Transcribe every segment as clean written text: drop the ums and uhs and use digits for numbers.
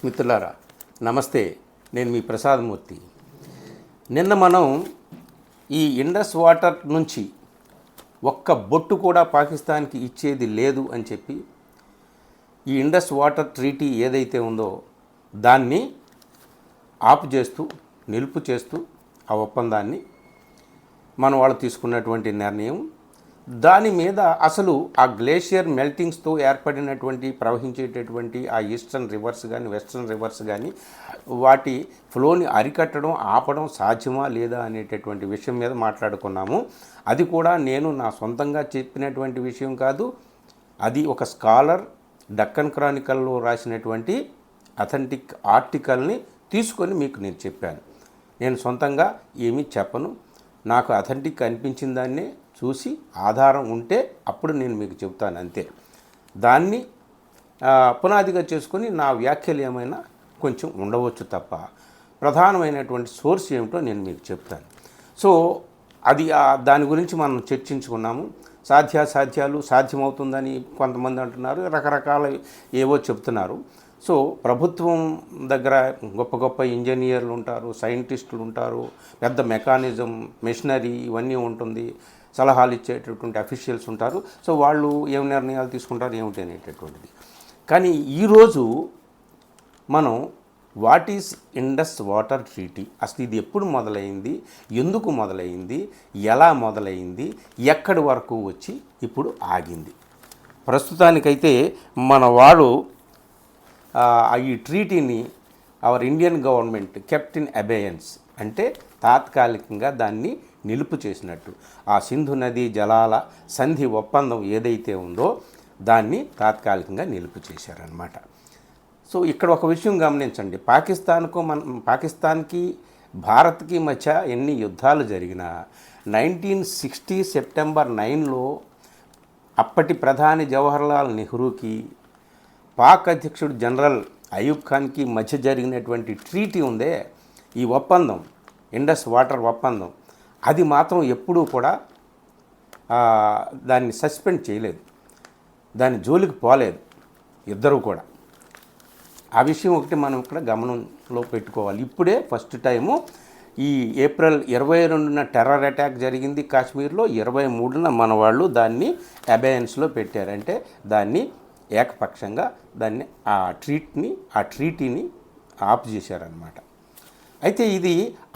మిత్రులారా నమస్తే, నేను మీ ప్రసాదమూర్తి. నిన్న మనం ఈ ఇండస్ వాటర్ నుంచి ఒక్క బొట్టు కూడా పాకిస్తాన్కి ఇచ్చేది లేదు అని చెప్పి ఈ ఇండస్ వాటర్ ట్రీటీ ఏదైతే ఉందో దాన్ని ఆపు చేస్తూ నిలుపు చేస్తూ ఆ ఒప్పందాన్ని మన వాళ్ళు తీసుకున్నటువంటి నిర్ణయం, దాని మీద అసలు ఆ గ్లేషియర్ మెల్టింగ్స్తో ఏర్పడినటువంటి ప్రవహించేటటువంటి ఆ ఈస్టర్న్ రివర్స్ కానీ వెస్ట్రన్ రివర్స్ కానీ వాటి ఫ్లోని అరికట్టడం ఆపడం సాధ్యమా లేదా అనేటటువంటి విషయం మీద మాట్లాడుకున్నాము. అది కూడా నేను నా సొంతంగా చెప్పినటువంటి విషయం కాదు, అది ఒక స్కాలర్ డక్కన్ క్రానికల్లో రాసినటువంటి అథెంటిక్ ఆర్టికల్ని తీసుకొని మీకు నేను చెప్పాను. నేను సొంతంగా ఏమీ చెప్పను, నాకు అథెంటిక్ అనిపించిన దాన్నే చూసి ఆధారం ఉంటే అప్పుడు నేను మీకు చెప్తాను, అంతే. దాన్ని పునాదిగా చేసుకొని నా వ్యాఖ్యలు ఏమైనా కొంచెం ఉండవచ్చు తప్ప ప్రధానమైనటువంటి సోర్స్ ఏమిటో నేను మీకు చెప్తాను. సో అది దాని గురించి మనం చర్చించుకున్నాము. సాధ్యాసాధ్యాలు సాధ్యమవుతుందని కొంతమంది అంటున్నారు, రకరకాల ఏవో చెప్తున్నారు. సో ప్రభుత్వం దగ్గర గొప్ప గొప్ప ఇంజనీర్లు ఉంటారు, సైంటిస్టులు ఉంటారు, పెద్ద మెకానిజం మెషినరీ ఇవన్నీ ఉంటుంది, సలహాలు ఇచ్చేటటువంటి అఫీషియల్స్ ఉంటారు. సో వాళ్ళు ఏం నిర్ణయాలు తీసుకుంటారు ఏమిటి అనేటటువంటిది. కానీ ఈరోజు మనం what is Indus water treaty, అసలు ఇది ఎప్పుడు మొదలైంది, ఎందుకు మొదలైంది, ఎలా మొదలైంది, ఎక్కడి వరకు వచ్చి ఇప్పుడు ఆగింది. ప్రస్తుతానికైతే మన వాడు ఈ ట్రీటీని our Indian government kept in abeyance, అంటే తాత్కాలికంగా దాన్ని నిలుపు చేసినట్టు. ఆ సింధు నదీ జలాల సంధి ఒప్పందం ఏదైతే ఉందో దాన్ని తాత్కాలికంగా నిలుపు చేశారనమాట. సో ఇక్కడ ఒక విషయం గమనించండి, పాకిస్తాన్కి భారత్కి మధ్య ఎన్ని యుద్ధాలు జరిగినా 1960 సెప్టెంబర్ 9లో అప్పటి ప్రధాని జవహర్లాల్ నెహ్రూకి పాక్ అధ్యక్షుడు జనరల్ అయూబ్ ఖాన్కి మధ్య జరిగినటువంటి ట్రీటీ ఉందే, ఈ ఒప్పందం ఇండస్ వాటర్ ఒప్పందం, అది మాత్రం ఎప్పుడూ కూడా దాన్ని సస్పెండ్ చేయలేదు, దాని జోలికి పోలేదు ఇద్దరూ కూడా. ఆ విషయం ఒకటి మనం ఇక్కడ గమనంలో పెట్టుకోవాలి. ఇప్పుడే ఫస్ట్ టైము ఈ ఏప్రిల్ 22న టెర్రర్ అటాక్ జరిగింది కాశ్మీర్లో, 23న మన వాళ్ళు దాన్ని అబేయన్స్లో పెట్టారంటే దాన్ని ఏకపక్షంగా దాన్ని ఆ ట్రీటీని ఆపు చేశారనమాట. అయితే ఇది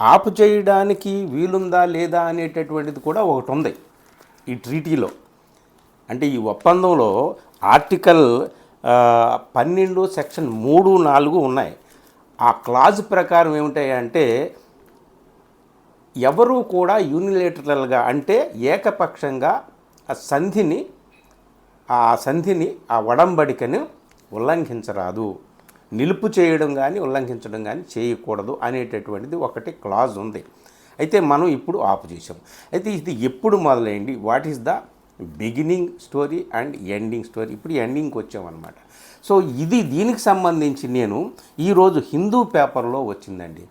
ఆపు చేయడానికి వీలుందా లేదా అనేటటువంటిది కూడా ఒకటి ఉంది ఈ ట్రీటీలో. అంటే ఈ ఒప్పందంలో ఆర్టికల్ 12 సెక్షన్ 3, 4 ఉన్నాయి. ఆ క్లాజ్ ప్రకారం ఏమిటాయంటే ఎవరూ కూడా యూనిలేటరల్గా అంటే ఏకపక్షంగా ఆ ఒడంబడికను ఉల్లంఘించరాదు, నిలుపు చేయడం కానీ ఉల్లంఘించడం కానీ చేయకూడదు అనేటటువంటిది ఒకటి క్లాజ్ ఉంది. అయితే మనం ఇప్పుడు ఆపు చేసాం. అయితే ఇది ఎప్పుడు మొదలైంది, what is the beginning story and ending story, ఇప్పుడు ఎండింగ్కి వచ్చామన్నమాట. సో దీనికి సంబంధించి నేను ఈరోజు హిందూ పేపర్లో వచ్చిందండి,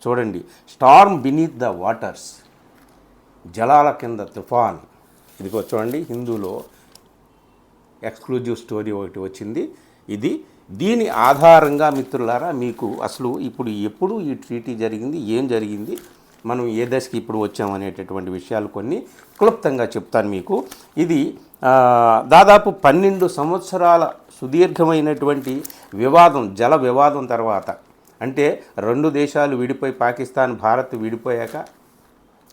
చూడండి, స్టార్మ్ బీనీత్ ద వాటర్స్, జలాల కింద తుఫాన్. ఇదిగో చూడండి, హిందూలో ఎక్స్క్లూజివ్ స్టోరీ ఒకటి వచ్చింది. దీని ఆధారంగా మిత్రులారా మీకు అసలు ఇప్పుడు ఎప్పుడు ఈ ట్రీటీ జరిగింది, ఏం జరిగింది, మనం ఏ దశకి ఇప్పుడు వచ్చామనేటటువంటి విషయాలు కొన్ని క్లుప్తంగా చెప్తాను మీకు. ఇది దాదాపు 12 సంవత్సరాల సుదీర్ఘమైనటువంటి వివాదం, జల వివాదం తర్వాత, అంటే 2 దేశాలు విడిపోయి పాకిస్తాన్ భారత్ విడిపోయాక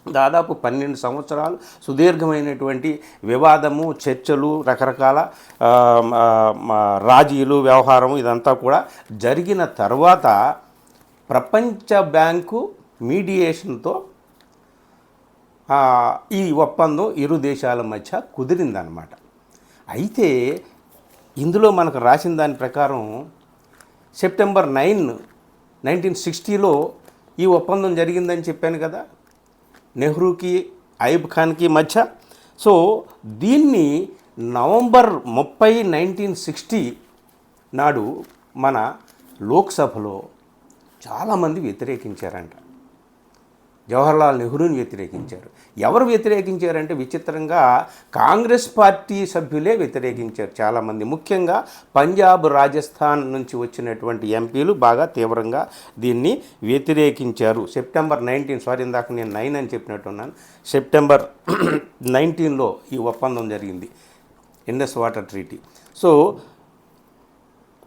దాదాపు 12 సంవత్సరాలు సుదీర్ఘమైనటువంటి వివాదము, చర్చలు, రకరకాల రాజీలు, వ్యవహారం ఇదంతా కూడా జరిగిన తర్వాత ప్రపంచ బ్యాంకు మీడియేషన్తో ఈ ఒప్పందం ఇరు దేశాల మధ్య కుదిరిందనమాట. అయితే ఇందులో మనకు రాసిన దాని ప్రకారం సెప్టెంబర్ 9, 1960లో ఈ ఒప్పందం జరిగిందని చెప్పాను కదా, నెహ్రూకి అయూబ్ ఖాన్కి మధ్య. సో దీన్ని నవంబర్ 30, 1960 నాడు మన లోక్సభలో చాలామంది వ్యతిరేకించారంట. జవహర్లాల్ నెహ్రూని వ్యతిరేకించారు. ఎవరు వ్యతిరేకించారంటే విచిత్రంగా కాంగ్రెస్ పార్టీ సభ్యులే వ్యతిరేకించారు చాలామంది. ముఖ్యంగా పంజాబ్, రాజస్థాన్ నుంచి వచ్చినటువంటి ఎంపీలు బాగా తీవ్రంగా దీన్ని వ్యతిరేకించారు. సెప్టెంబర్ 19 ఇందాక నేను 9 అని చెప్పినట్టున్నాను. సెప్టెంబర్ 19లో ఈ ఒప్పందం జరిగింది, Indus water treaty. So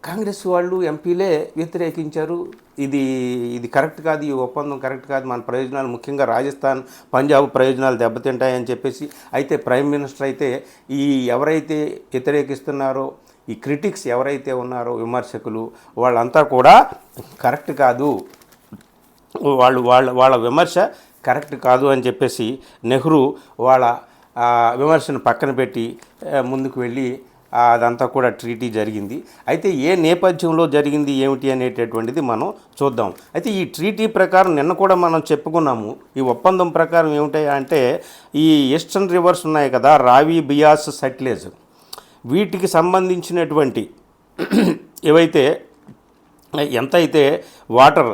Congress వాళ్ళు ఎంపీలే వ్యతిరేకించారు. ఇది కరెక్ట్ కాదు, ఈ ఒప్పందం కరెక్ట్ కాదు, మన ప్రయోజనాలు ముఖ్యంగా రాజస్థాన్, పంజాబ్ ప్రయోజనాలు దెబ్బతింటాయని చెప్పేసి. అయితే ప్రైమ్ మినిస్టర్ అయితే ఎవరైతే వ్యతిరేకిస్తున్నారో, ఈ క్రిటిక్స్ ఎవరైతే ఉన్నారో, విమర్శకులు, వాళ్ళంతా కూడా కరెక్ట్ కాదు, వాళ్ళ విమర్శ కరెక్ట్ కాదు అని చెప్పేసి నెహ్రూ వాళ్ళ విమర్శను పక్కన పెట్టి ముందుకు వెళ్ళి అదంతా కూడా ట్రీటీ జరిగింది. అయితే ఏ నేపథ్యంలో జరిగింది ఏమిటి అనేటటువంటిది మనం చూద్దాం. అయితే ఈ ట్రీటీ ప్రకారం నిన్న కూడా మనం చెప్పుకున్నాము. ఈ ఒప్పందం ప్రకారం ఏమిటాయి అంటే, ఈ ఈస్టర్న్ రివర్స్ ఉన్నాయి కదా, రావి, బియాస్, సట్లెజ్, వీటికి సంబంధించినటువంటి ఏవైతే ఎంతైతే water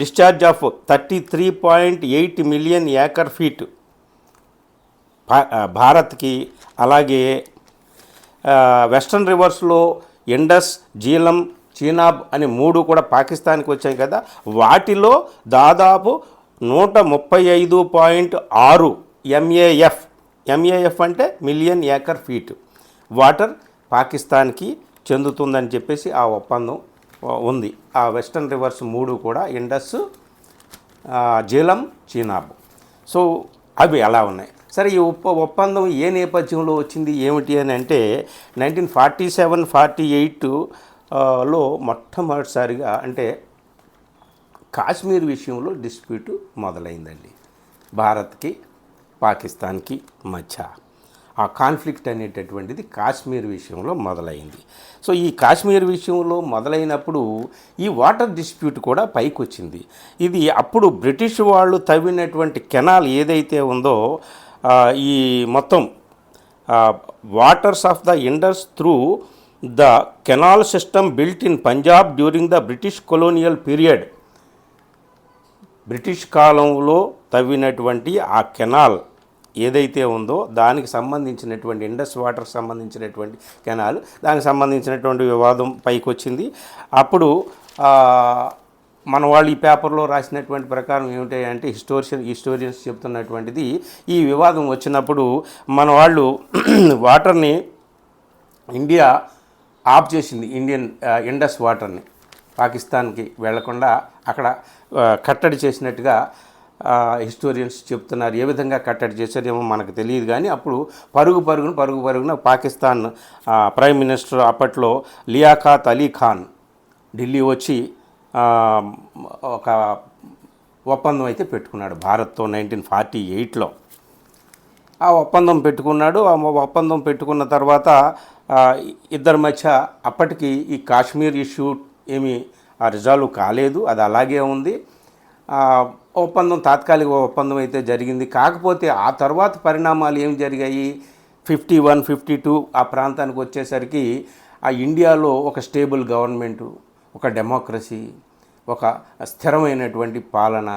discharge of 33.8 million acre feet భారత్కి, అలాగే వెస్ట్రన్ రివర్స్లో ఇండస్, జీలం, చీనాబ్ అని 3 కూడా పాకిస్తాన్కి వచ్చాయి కదా, వాటిలో దాదాపు 135.6 ఎంఏఎఫ్ అంటే మిలియన్ ఏకర్ ఫీట్ వాటర్ పాకిస్తాన్కి చెందుతుందని చెప్పేసి ఆ ఒప్పందం ఉంది. ఆ వెస్ట్రన్ రివర్స్ 3 కూడా ఇండస్, జీలం, చీనాబ్. సో అవి అలా ఉన్నాయి. సరే, ఈ ఒప్పందం ఏ నేపథ్యంలో వచ్చింది ఏమిటి అని అంటే 1947-48లో మొట్టమొదటిసారిగా అంటే కాశ్మీర్ విషయంలో డిస్ప్యూట్ మొదలైందండి. భారత్కి, పాకిస్తాన్కి మధ్య ఆ కాన్ఫ్లిక్ట్ అనేటటువంటిది కాశ్మీర్ విషయంలో మొదలైంది. సో ఈ కాశ్మీర్ విషయంలో మొదలైనప్పుడు ఈ వాటర్ డిస్ప్యూట్ కూడా పైకి వచ్చింది. ఇది అప్పుడు బ్రిటిష్ వాళ్ళు తవ్వినటువంటి కెనాల్ ఏదైతే ఉందో, ఈ మొత్తం waters of the Indus through the canal system built in Punjab during the British colonial period, British కాలంలో తవ్వినటువంటి ఆ కెనాల్ ఏదైతే ఉందో దానికి సంబంధించినటువంటి ఇండస్ వాటర్ సంబంధించినటువంటి కెనాల్, దానికి సంబంధించినటువంటి వివాదం పైకి వచ్చింది. అప్పుడు మన వాళ్ళు ఈ పేపర్లో రాసినటువంటి ప్రకారం ఏమిటంటే హిస్టోరియన్స్ చెప్తున్నటువంటిది, ఈ వివాదం వచ్చినప్పుడు మన వాళ్ళు వాటర్ని ఇండియా ఆఫ్ చేసింది, ఇండస్ వాటర్ని పాకిస్తాన్కి వెళ్లకుండా అక్కడ కట్టడి చేసినట్టుగా హిస్టోరియన్స్ చెప్తున్నారు. ఏ విధంగా కట్టడి చేశారేమో మనకు తెలియదు, కానీ అప్పుడు పరుగు పరుగున పాకిస్తాన్ ప్రైమ్ మినిస్టర్ అప్పట్లో లియాఖత్ అలీ ఖాన్ ఢిల్లీ వచ్చి ఒక ఒప్పందం అయితే పెట్టుకున్నాడు భారత్తో 1948లో. ఆ ఒప్పందం పెట్టుకున్నాడు. ఆ ఒప్పందం పెట్టుకున్న తర్వాత ఇద్దరి మధ్య అప్పటికి ఈ కాశ్మీర్ ఇష్యూ ఏమీ రిజాల్వ్ కాలేదు, అది అలాగే ఉంది. ఒప్పందం తాత్కాలిక ఒప్పందం అయితే జరిగింది. కాకపోతే ఆ తర్వాత పరిణామాలు ఏం జరిగాయి, 51, 52 ఆ ప్రాంతానికి వచ్చేసరికి ఆ ఇండియాలో ఒక స్టేబుల్ గవర్నమెంటు, ఒక డెమోక్రసీ, ఒక స్థిరమైనటువంటి పాలన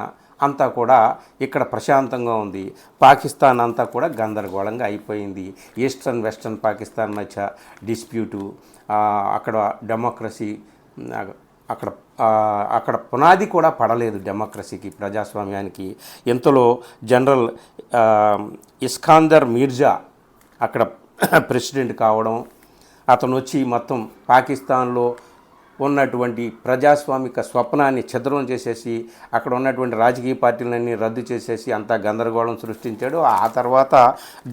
అంతా కూడా ఇక్కడ ప్రశాంతంగా ఉంది. పాకిస్తాన్ అంతా కూడా గందరగోళంగా అయిపోయింది. ఈస్టర్న్ వెస్టర్న్ పాకిస్తాన్ మధ్య డిస్ప్యూటు, అక్కడ డెమోక్రసీ, అక్కడ పునాది కూడా పడలేదు డెమోక్రసీకి, ప్రజాస్వామ్యానికి. ఇంతలో జనరల్ ఇస్కాందర్ మీర్జా అక్కడ ప్రెసిడెంట్ కావడం, అతను వచ్చి మొత్తం పాకిస్తాన్లో ఉన్నటువంటి ప్రజాస్వామిక స్వప్నాన్ని ఛిద్రం చేసేసి అక్కడ ఉన్నటువంటి రాజకీయ పార్టీలన్నీ రద్దు చేసేసి అంతా గందరగోళం సృష్టించాడు. ఆ తర్వాత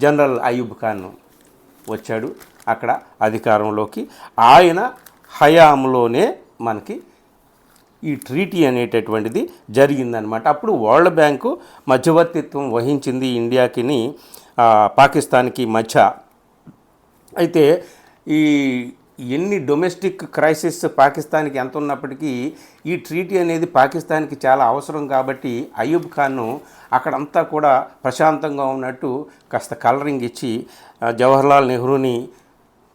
జనరల్ అయూబ్ ఖాన్ వచ్చాడు అక్కడ అధికారంలోకి. ఆయన హయాంలోనే మనకి ఈ ట్రీటీ అనేటటువంటిది జరిగిందనమాట. అప్పుడు వరల్డ్ బ్యాంకు మధ్యవర్తిత్వం వహించింది ఇండియాకిని పాకిస్తాన్కి మధ్య. అయితే ఈ ఎన్ని డొమెస్టిక్ క్రైసిస్ పాకిస్తాన్కి ఎంత ఉన్నప్పటికీ ఈ ట్రీటీ అనేది పాకిస్తాన్కి చాలా అవసరం కాబట్టి అయూబ్ ఖాన్ను అక్కడంతా కూడా ప్రశాంతంగా ఉన్నట్టు కాస్త కలరింగ్ ఇచ్చి జవహర్లాల్ నెహ్రూని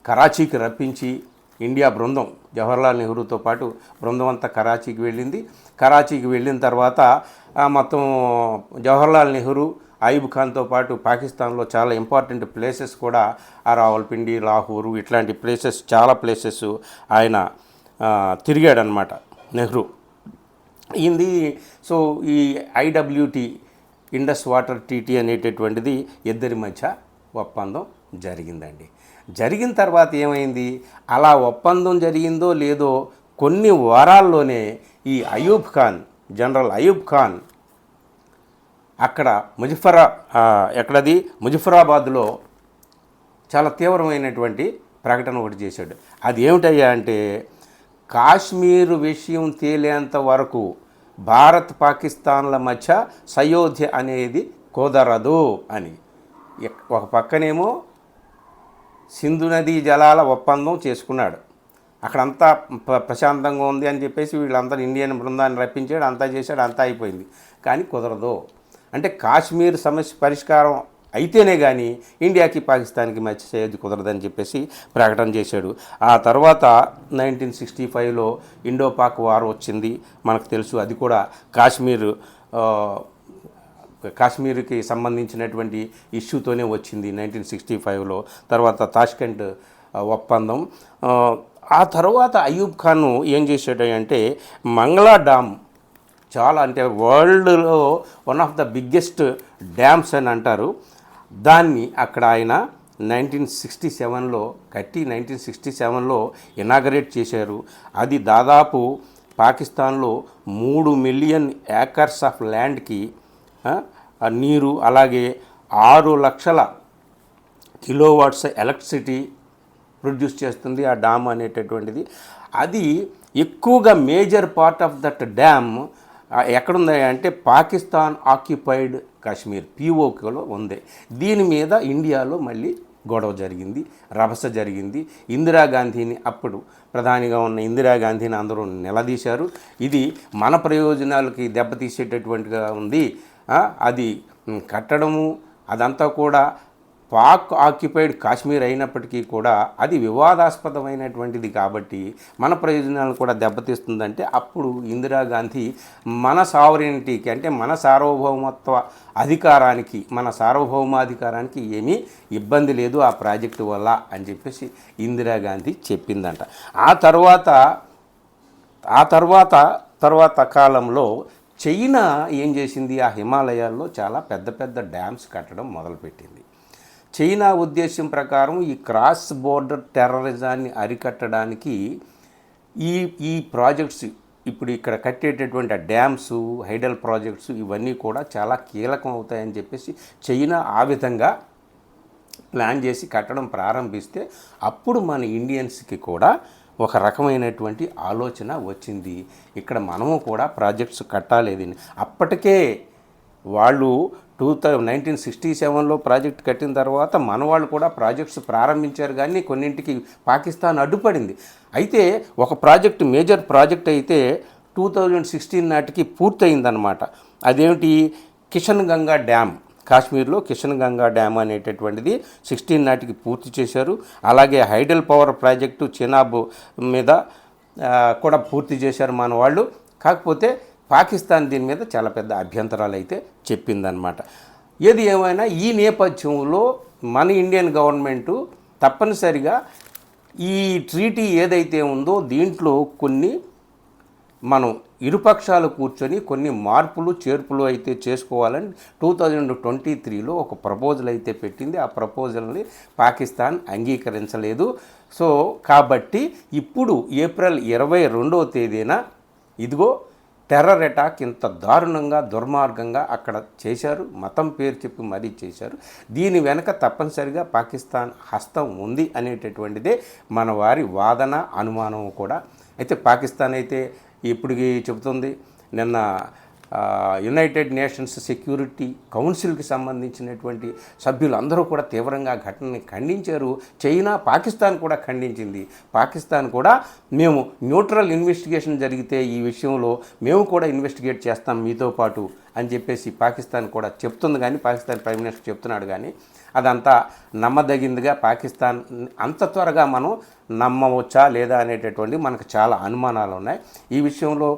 కరాచీకి రప్పించి ఇండియా బృందం జవహర్లాల్ నెహ్రూతో పాటు బృందం అంతా కరాచీకి వెళ్ళింది. కరాచీకి వెళ్ళిన తర్వాత మొత్తం జవహర్లాల్ నెహ్రూ, అయూబ్ ఖాన్తో పాటు పాకిస్తాన్లో చాలా ఇంపార్టెంట్ ప్లేసెస్ కూడా రావల్పిండి, లాహోరు ఇట్లాంటి ప్లేసెస్ చాలా ప్లేసెస్ ఆయన తిరిగాడనమాట నెహ్రూ. ఇది సో ఈ ఐడబ్ల్యూటీ ఇండస్ వాటర్ టీటీ అనేటటువంటిది ఇద్దరి మధ్య ఒప్పందం జరిగిందండి. జరిగిన తర్వాత ఏమైంది, అలా ఒప్పందం జరిగిందో లేదో కొన్ని వారాల్లోనే ఈ అయూబ్ ఖాన్, జనరల్ అయూబ్ ఖాన్ అక్కడ ముజఫరాబాద్లో చాలా తీవ్రమైనటువంటి ప్రకటన ఒకటి చేశాడు. అది ఏమిటయ్యా అంటే, కాశ్మీర్ విషయం తేలేంత వరకు భారత్ పాకిస్తాన్ల మధ్య సయోధ్య అనేది కుదరదు అని. ఒక పక్కనేమో సింధు నదీ జలాల ఒప్పందం చేసుకున్నాడు, అక్కడంతా ప్రశాంతంగా ఉంది అని చెప్పేసి వీళ్ళందరూ ఇండియన్ బృందాన్ని రప్పించాడు, అంతా చేశాడు, అంతా అయిపోయింది. కానీ కుదరదు అంటే కాశ్మీర్ సమస్య పరిష్కారం అయితేనే కానీ ఇండియాకి పాకిస్తాన్కి మధ్య సయోధ్య కుదరదని చెప్పేసి ప్రకటన చేశాడు. ఆ తర్వాత 1965లో ఇండో పాక్ వార్ వచ్చింది, మనకు తెలుసు. అది కూడా కాశ్మీర్కి సంబంధించినటువంటి ఇష్యూతోనే వచ్చింది 1965లో. తర్వాత తాష్కెంట్ ఒప్పందం. ఆ తర్వాత అయూబ్ ఖాన్ ఏం చేశాడు అంటే, మంగళా డ్యామ్ చాలా అంటే వరల్డ్లో one of the biggest dams అని అంటారు. దాన్ని అక్కడ ఆయన 1967లో కట్టి 1967లో ఇనాగరేట్ చేశారు. అది దాదాపు పాకిస్తాన్లో 3 మిలియన్ ఏకర్స్ ఆఫ్ ల్యాండ్కి నీరు, అలాగే 6 లక్షల కిలోవాట్స్ ఎలక్ట్రిసిటీ ప్రొడ్యూస్ చేస్తుంది ఆ డ్యామ్ అనేటటువంటిది. అది ఎక్కువగా major part of that dam ఎక్కడుంది అంటే పాకిస్తాన్ ఆక్యుపైడ్ కాశ్మీర్ పిఓకేలో ఉంది. దీని మీద ఇండియాలో మళ్ళీ గొడవ జరిగింది, రభస జరిగింది. ఇందిరాగాంధీని, అప్పుడు ప్రధానిగా ఉన్న ఇందిరాగాంధీని అందరూ నిలదీశారు. ఇది మన ప్రయోజనాలకి దెబ్బతీసేటటువంటిగా ఉంది, అది కట్టడము అదంతా కూడా పాక్ ఆక్యుపైడ్ కాశ్మీర్ అయినప్పటికీ కూడా అది వివాదాస్పదమైనటువంటిది కాబట్టి మన ప్రయోజనాలను కూడా దెబ్బతీస్తుందంటే, అప్పుడు ఇందిరాగాంధీ మన సావరెనిటీకి అంటే మన సార్వభౌమాధికారానికి ఏమీ ఇబ్బంది లేదు ఆ ప్రాజెక్టు వల్ల అని చెప్పేసి ఇందిరాగాంధీ చెప్పిందంట. ఆ తర్వాత కాలంలో చైనా ఏం చేసింది, ఆ హిమాలయాల్లో చాలా పెద్ద పెద్ద డ్యామ్స్ కట్టడం మొదలుపెట్టింది. చైనా ఉద్దేశం ప్రకారం ఈ క్రాస్ బోర్డర్ టెర్రరిజాన్ని అరికట్టడానికి ఈ ప్రాజెక్ట్స్, ఇప్పుడు ఇక్కడ కట్టేటటువంటి డ్యామ్స్, హైడల్ ప్రాజెక్ట్స్ ఇవన్నీ కూడా చాలా కీలకం అవుతాయని చెప్పేసి చైనా ఆ విధంగా ప్లాన్ చేసి కట్టడం ప్రారంభిస్తే, అప్పుడు మన ఇండియన్స్కి కూడా ఒక రకమైనటువంటి ఆలోచన వచ్చింది, ఇక్కడ మనము కూడా ప్రాజెక్ట్స్ కట్టాలి. అప్పటికే వాళ్ళు 1967లో ప్రాజెక్ట్ కట్టిన తర్వాత మన వాళ్ళు కూడా ప్రాజెక్ట్స్ ప్రారంభించారు, కానీ కొన్నింటికి పాకిస్తాన్ అడ్డుపడింది. అయితే ఒక ప్రాజెక్ట్, మేజర్ ప్రాజెక్ట్ అయితే 2016 నాటికి పూర్తయిందనమాట. అదేమిటి, కిషన్ గంగా డ్యామ్, కాశ్మీర్లో కిషన్ గంగా డ్యామ్ అనేటటువంటిది 16 నాటికి పూర్తి చేశారు. అలాగే హైడల్ పవర్ ప్రాజెక్టు చినాబ్ మీద కూడా పూర్తి చేశారు మన వాళ్ళు. కాకపోతే పాకిస్తాన్ దీని మీద చాలా పెద్ద అభ్యంతరాలు అయితే చెప్పిందనమాట. ఏది ఏమైనా ఈ నేపథ్యంలో మన ఇండియన్ గవర్నమెంటు తప్పనిసరిగా ఈ ట్రీటీ ఏదైతే ఉందో దీంట్లో కొన్ని మనం ఇరుపక్షాలు కూర్చొని కొన్ని మార్పులు చేర్పులు అయితే చేసుకోవాలని 2023లో ఒక ప్రపోజల్ అయితే పెట్టింది. ఆ ప్రపోజల్ని పాకిస్తాన్ అంగీకరించలేదు. సో కాబట్టి ఇప్పుడు ఏప్రిల్ 22వ తేదీన ఇదిగో టెర్రర్ అటాక్ ఇంత దారుణంగా దుర్మార్గంగా అక్కడ చేశారు, మతం పేరు చెప్పి మరీ చేశారు. దీని వెనక తప్పనిసరిగా పాకిస్తాన్ హస్తం ఉంది అనేటటువంటిదే మన వారి వాదన, అనుమానం కూడా. అయితే పాకిస్తాన్ అయితే ఇప్పటికి చెబుతుంది, నిన్న యునైటెడ్ నేషన్స్ సెక్యూరిటీ కౌన్సిల్కి సంబంధించినటువంటి సభ్యులందరూ కూడా తీవ్రంగా ఘటనని ఖండించారు. చైనా, పాకిస్తాన్ కూడా ఖండించింది. పాకిస్తాన్ కూడా మేము న్యూట్రల్ ఇన్వెస్టిగేషన్ జరిగితే ఈ విషయంలో మేము కూడా ఇన్వెస్టిగేట్ చేస్తాం మీతో పాటు అని చెప్పేసి పాకిస్తాన్ కూడా చెప్తుంది, కానీ పాకిస్తాన్ ప్రైమ్ మినిస్టర్ చెప్తున్నాడు, కానీ అదంతా నమ్మదగిందిగా పాకిస్తాన్ అంత త్వరగా మనం నమ్మవచ్చా లేదా అనేటటువంటి మనకు చాలా అనుమానాలు ఉన్నాయి. ఈ విషయంలో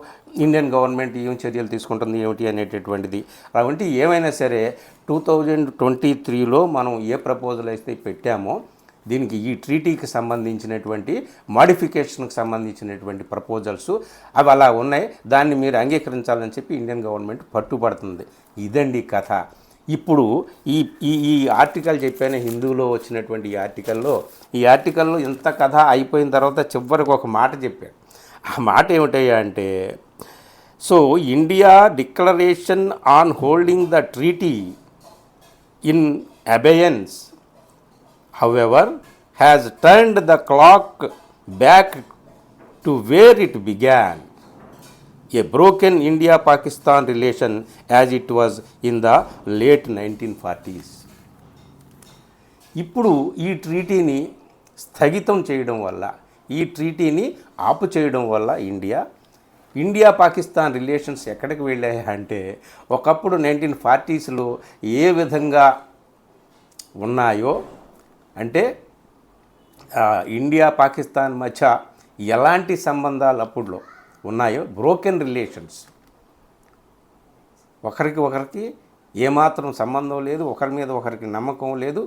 ఇండియన్ గవర్నమెంట్ ఏం చర్యలు తీసుకుంటుంది ఏమిటి అనేటటువంటిది. కాబట్టి ఏమైనా సరే 2023లో మనం ఏ ప్రపోజల్ అయితే పెట్టామో దీనికి ఈ ట్రీటీకి సంబంధించినటువంటి మాడిఫికేషన్కి సంబంధించినటువంటి ప్రపోజల్స్ అవి అలా ఉన్నాయి, దాన్ని మీరు అంగీకరించాలని చెప్పి ఇండియన్ గవర్నమెంట్ పట్టుబడుతుంది. ఇదండి కథ. ఇప్పుడు ఈ ఈ ఈ ఆర్టికల్ చెప్పాను, హిందూలో వచ్చినటువంటి ఈ ఆర్టికల్లో ఇంత కథ అయిపోయిన తర్వాత చివరికి ఒక మాట చెప్పాడు. ఆ మాట ఏమిటయ్యా అంటే, so India declaration on holding the treaty in abeyance however has turned the clock back to where it began, a broken India-Pakistan relation as it was in the late 1940s. ఇప్పుడు ఈ ట్రీటీని స్థగితం చేయడం వల్ల, ఈ ట్రీటీని ఆపు చేయడం వల్ల ఇండియా పాకిస్తాన్ రిలేషన్స్ ఎక్కడికి వెళ్ళాయి అంటే, ఒకప్పుడు 1940స్లో ఏ విధంగా ఉన్నాయో, అంటే ఇండియా పాకిస్తాన్ మధ్య ఎలాంటి సంబంధాలు అప్పుడులో ఉన్నాయో, బ్రోకెన్ రిలేషన్స్, ఒకరికి ఏమాత్రం సంబంధం లేదు, ఒకరి మీద ఒకరికి నమ్మకం లేదు,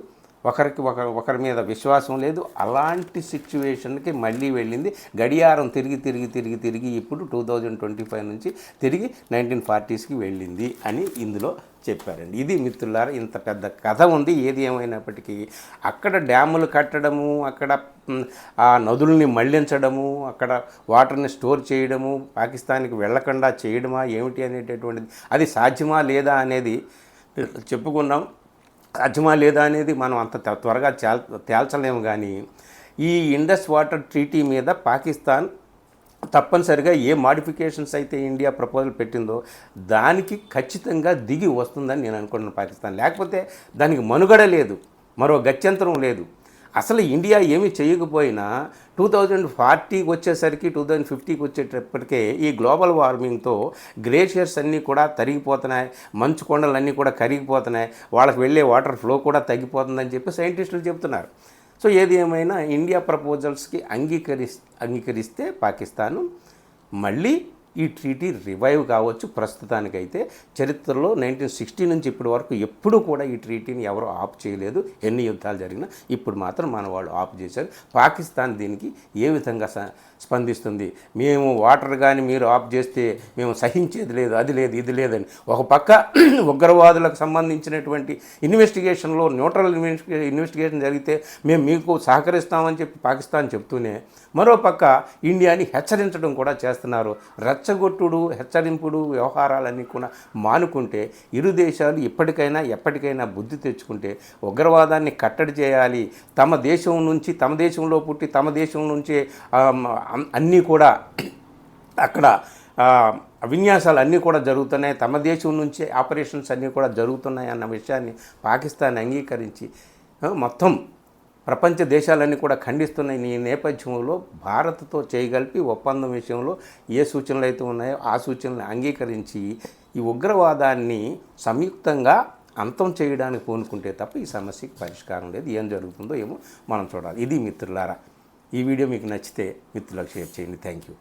ఒకరి మీద విశ్వాసం లేదు, అలాంటి సిచ్యువేషన్కి మళ్ళీ వెళ్ళింది. గడియారం తిరిగి ఇప్పుడు 2025 నుంచి తిరిగి 1940స్కి వెళ్ళింది అని ఇందులో చెప్పారండి. ఇది మిత్రులారా, ఇంత పెద్ద కథ ఉంది. ఏది ఏమైనప్పటికీ అక్కడ డ్యాములు కట్టడము, అక్కడ ఆ నదుల్ని మళ్లించడము, అక్కడ వాటర్ని స్టోర్ చేయడము, పాకిస్తాన్కి వెళ్ళకుండా చేయడమా ఏమిటి అనేటటువంటిది, అది సాధ్యమా లేదా అనేది చెప్పుకున్నాం. సాధ్యమా లేదా అనేది మనం అంత త్వరగా తేల్చలేము. కానీ ఈ ఇండస్ వాటర్ ట్రీటీ మీద పాకిస్తాన్ తప్పనిసరిగా ఏ మాడిఫికేషన్స్ అయితే ఇండియా ప్రపోజల్ పెట్టిందో దానికి ఖచ్చితంగా దిగి వస్తుందని నేను అనుకుంటున్నాను పాకిస్తాన్. లేకపోతే దానికి మనుగడ లేదు, మరో గత్యంతరం లేదు. అసలు ఇండియా ఏమీ చేయకపోయినా 2040కి వచ్చేసరికి 2050కి వచ్చేటప్పటికే ఈ గ్లోబల్ వార్మింగ్తో గ్లేషియర్స్ అన్నీ కూడా తరిగిపోతున్నాయి, మంచు కొండలన్నీ కూడా కరిగిపోతున్నాయి, వాళ్ళకి వెళ్ళే వాటర్ ఫ్లో కూడా తగ్గిపోతుందని చెప్పి సైంటిస్టులు చెప్తున్నారు. సో ఏది ఏమైనా ఇండియా ప్రపోజల్స్కి అంగీకరిస్తే పాకిస్తాను మళ్ళీ ఈ ట్రీటీ రివైవ్ కావచ్చు. ప్రస్తుతానికైతే చరిత్రలో 1960 నుంచి ఇప్పటి వరకు ఎప్పుడూ కూడా ఈ ట్రీటీని ఎవరు ఆఫ్ చేయలేదు. ఎన్ని యుద్ధాలు జరిగినా ఇప్పుడు మాత్రం మన వాళ్ళు ఆఫ్ చేశారు. పాకిస్తాన్ దీనికి ఏ విధంగా స్పందిస్తుంది? మేము వాటర్ కానీ మీరు ఆఫ్ చేస్తే మేము సహించేది లేదు, అది లేదు, ఇది లేదని ఒక పక్క ఉగ్రవాదులకు సంబంధించినటువంటి ఇన్వెస్టిగేషన్లో న్యూట్రల్ ఇన్వెస్టిగేషన్ జరిగితే మేము మీకు సహకరిస్తామని చెప్పి పాకిస్తాన్ చెప్తూనే మరోపక్క ఇండియాని హెచ్చరించడం కూడా చేస్తున్నారు. రెచ్చగొట్టుడు, హెచ్చరింపుడు వ్యవహారాలన్నీ కూడా మానుకుంటే, ఇరు దేశాలు ఎప్పటికైనా బుద్ధి తెచ్చుకుంటే ఉగ్రవాదాన్ని కట్టడి చేయాలి. తమ దేశంలో పుట్టి తమ దేశం నుంచే అన్నీ కూడా అక్కడ విన్యాసాలు అన్నీ కూడా జరుగుతున్నాయి, తమ దేశం నుంచే ఆపరేషన్స్ అన్నీ కూడా జరుగుతున్నాయి అన్న విషయాన్ని పాకిస్తాన్ అంగీకరించి మొత్తం ప్రపంచ దేశాలన్నీ కూడా ఖండిస్తున్న ఈ నేపథ్యంలో భారత్తో చేయగలిపి ఒప్పందం విషయంలో ఏ సూచనలు అయితే ఉన్నాయో ఆ సూచనలు అంగీకరించి ఈ ఉగ్రవాదాన్ని సంయుక్తంగా అంతం చేయడానికి పూనుకుంటే తప్ప ఈ సమస్యకి పరిష్కారం లేదు. ఏం జరుగుతుందో ఏమో మనం చూడాలి. ఇది మిత్రులారా, ఈ వీడియో మీకు నచ్చితే మిత్రులకు షేర్ చేయండి. Thank you.